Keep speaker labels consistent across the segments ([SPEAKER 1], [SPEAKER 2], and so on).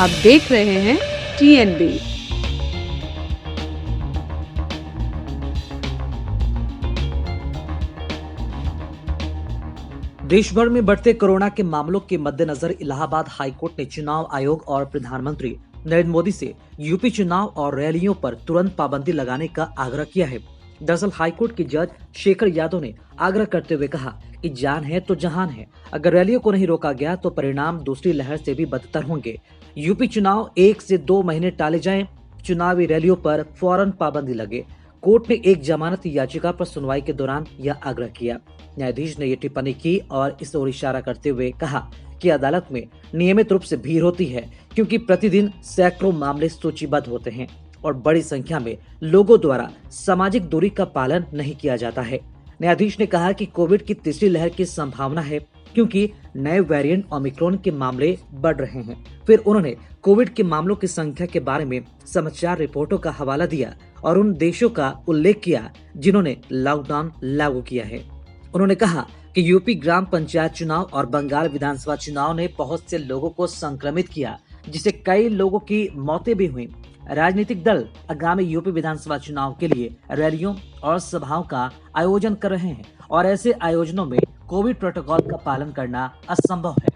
[SPEAKER 1] आप देख रहे हैं TNB।
[SPEAKER 2] देश भर में बढ़ते कोरोना के मामलों के मद्देनजर इलाहाबाद हाईकोर्ट ने चुनाव आयोग और प्रधानमंत्री नरेंद्र मोदी से यूपी चुनाव और रैलियों पर तुरंत पाबंदी लगाने का आग्रह किया है। दरअसल हाईकोर्ट के जज शेखर यादव ने आग्रह करते हुए कहा कि जान है तो जहान है, अगर रैलियों को नहीं रोका गया तो परिणाम दूसरी लहर से भी बदतर होंगे। यूपी चुनाव 1 से 2 महीने टाले जाएं, चुनावी रैलियों पर फौरन पाबंदी लगे। कोर्ट ने एक जमानत याचिका पर सुनवाई के दौरान यह आग्रह किया। न्यायाधीश ने ये टिप्पणी की और इस ओर इशारा करते हुए कहा कि अदालत में नियमित रूप से भीड़ होती है, क्योंकि प्रतिदिन सैकड़ों मामले सूचीबद्ध होते हैं और बड़ी संख्या में लोगों द्वारा सामाजिक दूरी का पालन नहीं किया जाता है। न्यायाधीश ने कहा कि कोविड की तीसरी लहर की संभावना है, क्योंकि नए वेरिएंट ओमिक्रॉन के मामले बढ़ रहे हैं। फिर उन्होंने कोविड के मामलों की संख्या के बारे में समाचार रिपोर्टों का हवाला दिया और उन देशों का उल्लेख किया जिन्होंने लॉकडाउन लागू किया है। उन्होंने कहा कि यूपी ग्राम पंचायत चुनाव और बंगाल विधानसभा चुनाव ने बहुत से लोगों को संक्रमित किया, जिससे कई लोगों की मौतें भी हुई। राजनीतिक दल आगामी यूपी विधानसभा चुनाव के लिए रैलियों और सभाओं का आयोजन कर रहे हैं और ऐसे आयोजनों में कोविड प्रोटोकॉल का पालन करना असंभव है।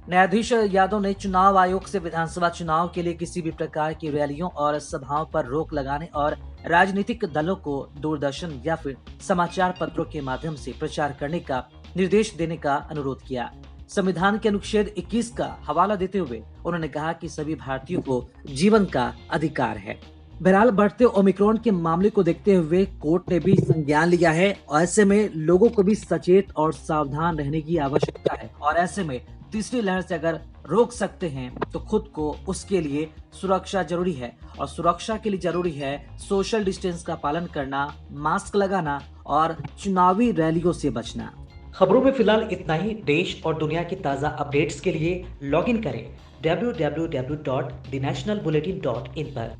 [SPEAKER 2] न्यायाधीश यादव ने चुनाव आयोग से विधानसभा चुनाव के लिए किसी भी प्रकार की रैलियों और सभाओं पर रोक लगाने और राजनीतिक दलों को दूरदर्शन या फिर समाचार पत्रों के माध्यम से प्रचार करने का निर्देश देने का अनुरोध किया। संविधान के अनुच्छेद 21 का हवाला देते हुए उन्होंने कहा कि सभी भारतीयों को जीवन का अधिकार है। बहरहाल बढ़ते ओमिक्रॉन के मामले को देखते हुए कोर्ट ने भी संज्ञान लिया है और ऐसे में लोगों को भी सचेत और सावधान रहने की आवश्यकता है और ऐसे में तीसरी लहर से अगर रोक सकते हैं तो खुद को उसके लिए सुरक्षा जरूरी है और सुरक्षा के लिए जरूरी है सोशल डिस्टेंस का पालन करना, मास्क लगाना और चुनावी रैलियों से बचना। खबरों में फिलहाल इतना ही। देश और दुनिया की ताज़ा अपडेट्स के लिए लॉगिन करें www.thenationalbulletin.in पर।